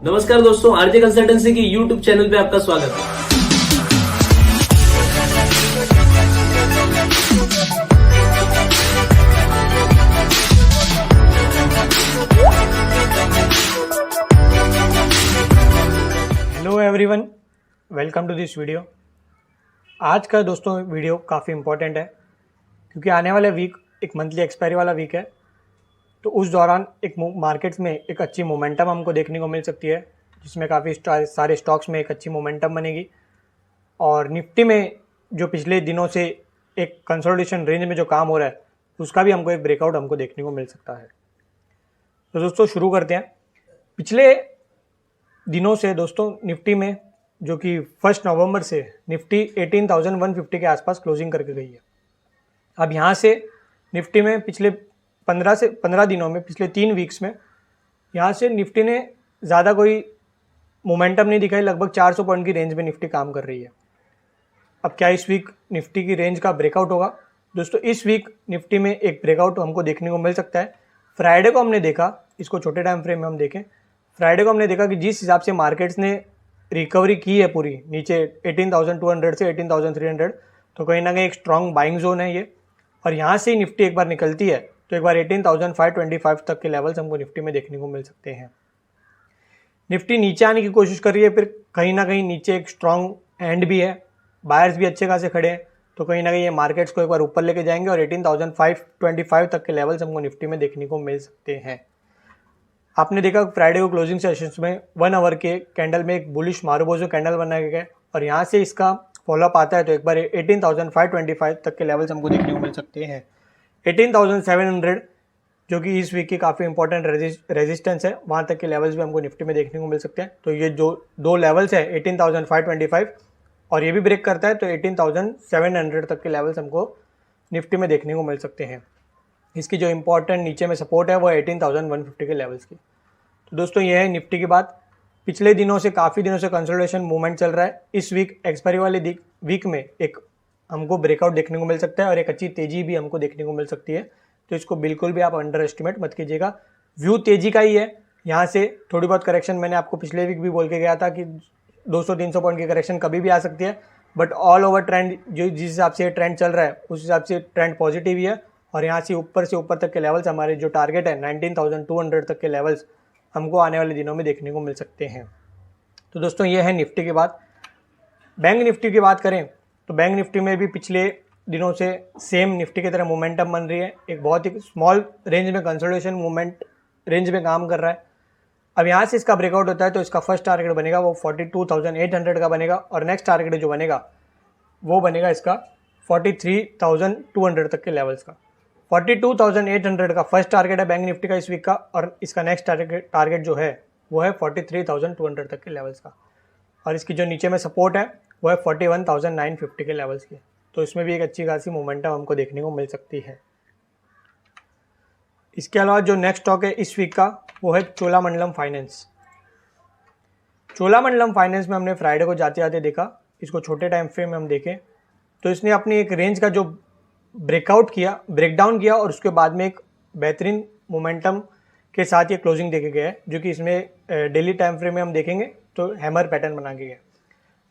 नमस्कार दोस्तों, RJ consultancy की यूट्यूब चैनल पे आपका स्वागत है। Hello everyone, welcome to this video. आज का दोस्तों वीडियो काफ़ी इम्पोर्टेंट है क्योंकि आने वाला वीक एक मंथली एक्सपायरी वाला वीक है। तो उस दौरान एक मार्केट्स में एक अच्छी मोमेंटम हमको देखने को मिल सकती है, जिसमें काफ़ी सारे स्टॉक्स में एक अच्छी मोमेंटम बनेगी। और निफ्टी में जो पिछले दिनों से एक कंसोलिडेशन रेंज में जो काम हो रहा है, उसका भी हमको एक ब्रेकआउट हमको देखने को मिल सकता है। तो दोस्तों शुरू करते हैं। पिछले दिनों से दोस्तों निफ्टी में जो कि 1 नवंबर से निफ्टी 18,150 के आसपास क्लोजिंग करके गई है। अब यहाँ से निफ्टी में पिछले 15 दिनों में, पिछले 3 वीक्स में यहाँ से निफ्टी ने ज़्यादा कोई मोमेंटम नहीं दिखाई। लगभग 400 पॉइंट की रेंज में निफ्टी काम कर रही है। अब क्या इस वीक निफ्टी की रेंज का ब्रेकआउट होगा? दोस्तों इस वीक निफ्टी में एक ब्रेकआउट हमको देखने को मिल सकता है। फ्राइडे को हमने देखा, इसको छोटे टाइम फ्रेम में हम देखें, फ्राइडे को हमने देखा कि जिस हिसाब से मार्केट्स ने रिकवरी की है पूरी नीचे 18,200 से 18,300, तो कहीं ना कहीं एक स्ट्रॉन्ग बाइंग जोन है ये। और यहाँ से ही निफ्टी एक बार निकलती है तो एक बार 18,525 तक के लेवल्स हमको निफ्टी में देखने को मिल सकते हैं। निफ्टी नीचे आने की कोशिश कर रही है, फिर कहीं ना कहीं नीचे एक स्ट्रॉन्ग एंड भी है, बायर्स भी अच्छे खासे खड़े हैं, तो कहीं ना कहीं ये मार्केट्स को एक बार ऊपर लेके जाएंगे और 18,525 तक के लेवल्स हमको निफ्टी में देखने को मिल सकते हैं। आपने देखा फ्राइडे को क्लोजिंग सेशंस में 1 आवर के कैंडल में एक बुलिश मारुबोजो कैंडल बनाया गया और यहाँ से इसका फॉलोअप आता है तो एक बार 18,525 तक के लेवल्स हमको देखने को मिल सकते हैं। 18,700 जो कि इस वीक की काफ़ी इंपॉर्टेंट रेजिस्टेंस है, वहाँ तक के लेवल्स भी हमको निफ्टी में देखने को मिल सकते हैं। तो ये जो दो लेवल्स है 18,525 और ये भी ब्रेक करता है तो 18,700 तक के लेवल्स हमको निफ्टी में देखने को मिल सकते हैं। इसकी जो इंपॉर्टेंट नीचे में सपोर्ट है वो 18,150 के लेवल्स की। तो दोस्तों ये है निफ्टी की बात। पिछले दिनों से काफ़ी दिनों से कंसोलिडेशन मूवमेंट चल रहा है। इस वीक एक्सपायरी वाले वीक में एक हमको ब्रेकआउट देखने को मिल सकता है और एक अच्छी तेज़ी भी हमको देखने को मिल सकती है। तो इसको बिल्कुल भी आप अंडर एस्टिमेट मत कीजिएगा। व्यू तेज़ी का ही है। यहाँ से थोड़ी बहुत करेक्शन मैंने आपको पिछले वीक भी बोल के गया था कि 200-300 पॉइंट की करेक्शन कभी भी आ सकती है, बट ऑल ओवर ट्रेंड जो जिस हिसाब से ट्रेंड चल रहा है उस हिसाब से ट्रेंड पॉजिटिव ही है। और यहाँ से ऊपर तक के लेवल्स हमारे जो टारगेट है 19,200 तक के लेवल्स हमको आने वाले दिनों में देखने को मिल सकते हैं। तो दोस्तों ये है निफ्टी की बात। बैंक निफ्टी की बात करें तो बैंक निफ्टी में भी पिछले दिनों से सेम निफ्टी की तरह मोमेंटम बन रही है। एक बहुत ही स्मॉल रेंज में कंसोलिडेशन मूवमेंट रेंज में काम कर रहा है। अब यहाँ से इसका ब्रेकआउट होता है तो इसका फर्स्ट टारगेट बनेगा वो 42,800 का बनेगा और नेक्स्ट टारगेट जो बनेगा वो बनेगा इसका 43,200 तक के लेवल्स का। 42,800 का फर्स्ट टारगेट है बैंक निफ्टी का इस वीक का और इसका नेक्स्ट टारगेट जो है वो है 43,200 तक के लेवल्स का। और इसकी जो नीचे में सपोर्ट है वो है 41,950 के लेवल्स की। तो इसमें भी एक अच्छी खासी मोमेंटम हमको देखने को मिल सकती है। इसके अलावा जो नेक्स्ट स्टॉक है इस वीक का वो है चोलामंडलम फाइनेंस। चोलामंडलम फाइनेंस में हमने फ्राइडे को जाते जाते देखा, इसको छोटे टाइम फ्रेम में हम देखें तो इसने अपनी एक रेंज का जो ब्रेकडाउन किया और उसके बाद में एक बेहतरीन मोमेंटम के साथ ये क्लोजिंग देके गया है, जो कि इसमें डेली टाइम फ्रेम में हम देखेंगे तो हैमर पैटर्न बना के गया।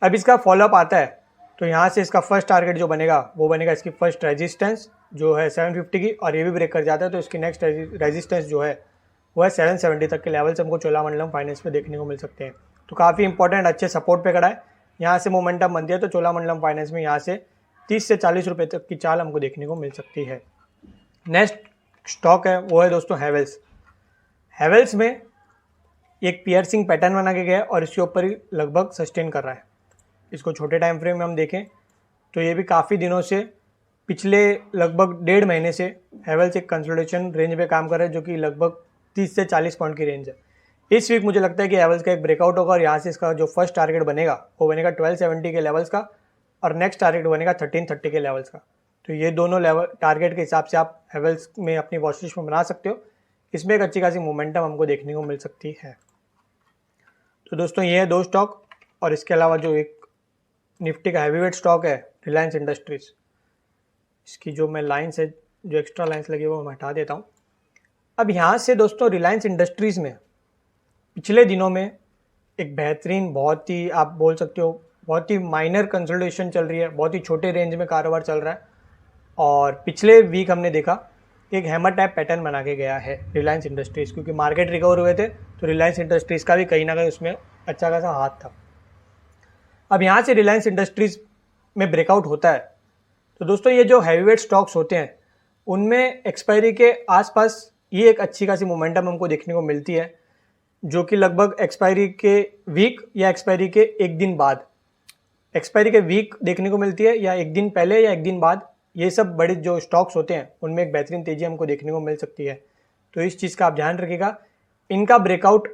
अब इसका फॉलोअप आता है तो यहाँ से इसका फर्स्ट टारगेट जो बनेगा वो बनेगा इसकी फर्स्ट रेजिस्टेंस जो है 750 की और ये भी ब्रेक कर जाता है तो इसकी नेक्स्ट रेजिस्टेंस जो है वो है 770 तक के लेवल से हमको चोलामंडलम फाइनेंस में देखने को मिल सकते हैं। तो काफ़ी इंपॉर्टेंट अच्छे सपोर्ट पे खड़ा है। यहाँ से मोमेंटम बनती है तो चोलामंडलम फाइनेंस में यहाँ से 30 से 40 रुपये तक की चाल हमको देखने को मिल सकती है। नेक्स्ट स्टॉक है वो है दोस्तों हैवेल्स। हैवेल्स में एक पियर्सिंग पैटर्न बना के गया है और इसके ऊपर ही लगभग सस्टेन कर रहा है। इसको छोटे टाइम फ्रेम में हम देखें तो ये भी काफ़ी दिनों से पिछले लगभग 1.5 महीने से हैवेल्स एक कंसोलिडेशन रेंज पे काम कर रहा है, जो कि लगभग 30 से 40 पॉइंट की रेंज है। इस वीक मुझे लगता है कि हैवेल्स का एक ब्रेकआउट होगा और यहाँ से इसका जो फर्स्ट टारगेट बनेगा वो बनेगा 1270 के लेवल्स का और नेक्स्ट टारगेट बनेगा 1330 के लेवल्स का। तो ये दोनों लेवल टारगेट के हिसाब से आप हैवेल्स में अपनी वॉच लिस्ट में बना सकते हो। इसमें एक अच्छी खासी मोमेंटम हमको देखने को मिल सकती है। तो दोस्तों ये है 2 स्टॉक और इसके अलावा जो एक निफ्टी का हैवीवेट स्टॉक है रिलायंस इंडस्ट्रीज़। इसकी जो मैं लाइन्स है, जो एक्स्ट्रा लाइन्स लगी वो मैं हटा देता हूँ। अब यहाँ से दोस्तों रिलायंस इंडस्ट्रीज़ में पिछले दिनों में एक बेहतरीन, बहुत ही आप बोल सकते हो बहुत ही माइनर कंसोलिडेशन चल रही है, बहुत ही छोटे रेंज में कारोबार चल रहा है। और पिछले वीक हमने देखा एक हैमर टाइप पैटर्न बना के गया है रिलायंस इंडस्ट्रीज़, क्योंकि मार्केट रिकवर हुए थे तो रिलायंस इंडस्ट्रीज़ का भी कहीं ना कहीं उसमें अच्छा खासा हाथ था। अब यहाँ से रिलायंस इंडस्ट्रीज़ में ब्रेकआउट होता है तो दोस्तों ये जो हैवीवेट स्टॉक्स होते हैं उनमें एक्सपायरी के आसपास ये एक अच्छी खासी मोमेंटम हमको देखने को मिलती है, जो कि लगभग एक्सपायरी के वीक या एक्सपायरी के एक दिन बाद, एक्सपायरी के वीक देखने को मिलती है या एक दिन पहले या एक दिन बाद, ये सब बड़े जो स्टॉक्स होते हैं उनमें एक बेहतरीन तेज़ी हमको देखने को मिल सकती है। तो इस चीज़ का आप ध्यान रखिएगा, इनका ब्रेकआउट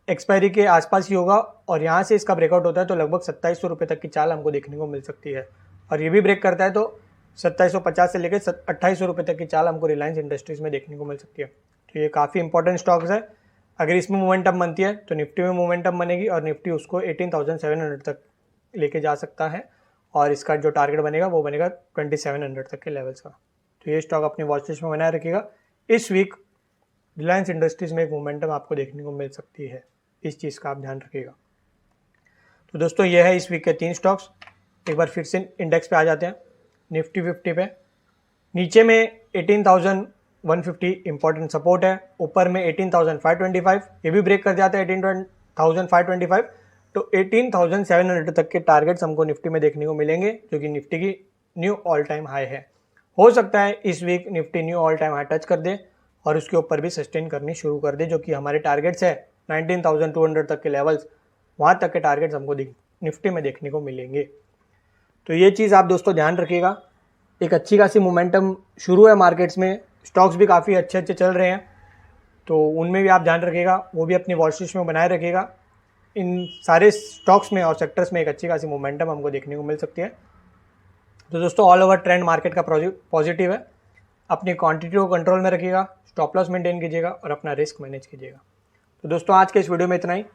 एक्सपायरी के आसपास ही होगा और यहाँ से इसका ब्रेकआउट होता है तो लगभग 2700 रुपये तक की चाल हमको देखने को मिल सकती है। और ये भी ब्रेक करता है तो 2750 से लेकर 2800 रुपये तक की चाल हमको रिलायंस इंडस्ट्रीज़ में देखने को मिल सकती है। तो ये काफ़ी इंपॉर्टेंट स्टॉक्स है। अगर इसमें मोमेंटम बनती है तो निफ्टी में मोमेंटम बनेगी और निफ्टी उसको 18,700 तक लेके जा सकता है और इसका जो टारगेट बनेगा वो बनेगा 2700 तक के लेवल्स का। तो ये स्टॉक अपनी वॉच लिस्ट में बनाए रखिएगा। इस वीक रिलायंस इंडस्ट्रीज़ में एक मोमेंटम आपको देखने को मिल सकती है, इस चीज़ का आप ध्यान रखिएगा। तो दोस्तों ये है इस वीक के 3 स्टॉक्स। एक बार फिर से इंडेक्स पे आ जाते हैं। निफ्टी 50 पे नीचे में 18,150 इंपॉर्टेंट सपोर्ट है, ऊपर में 18,525, ये भी ब्रेक कर जाता है 18,525, तो 18,700 तक के टारगेट्स हमको निफ्टी में देखने को मिलेंगे, जो कि निफ्टी की न्यू ऑल टाइम हाई है। हो सकता है इस week Nifty new all time high touch कर दे और उसके ऊपर भी सस्टेन करनी शुरू कर दे, जो कि हमारे टारगेट्स है 19,200 तक के लेवल्स, वहाँ तक के टारगेट्स हमको निफ्टी में देखने को मिलेंगे। तो ये चीज़ आप दोस्तों ध्यान रखिएगा। एक अच्छी खासी मोमेंटम शुरू है मार्केट्स में, स्टॉक्स भी काफ़ी अच्छे चल रहे हैं, तो उनमें भी आप ध्यान रखिएगा, वो भी अपनी वॉच लिस्ट में बनाए रखिएगा। इन सारे स्टॉक्स में और सेक्टर्स में एक अच्छी खासी मोमेंटम हमको देखने को मिल सकती है। तो दोस्तों ऑल ओवर ट्रेंड मार्केट का पॉजिटिव है। अपनी क्वांटिटी को कंट्रोल में रखिएगा, स्टॉप लॉस मेंटेन कीजिएगा और अपना रिस्क मैनेज कीजिएगा। तो दोस्तों आज के इस वीडियो में इतना ही,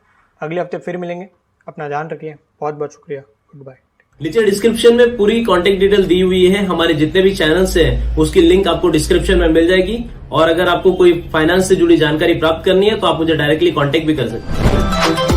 अगले हफ्ते फिर मिलेंगे। अपना ध्यान रखिए, बहुत बहुत शुक्रिया, गुड बाय। नीचे डिस्क्रिप्शन में पूरी कांटेक्ट डिटेल दी हुई है, हमारे जितने भी चैनल्स हैं उसकी लिंक आपको डिस्क्रिप्शन में मिल जाएगी। और अगर आपको कोई फाइनेंस से जुड़ी जानकारी प्राप्त करनी है तो आप मुझे डायरेक्टली कांटेक्ट भी कर सकते हैं।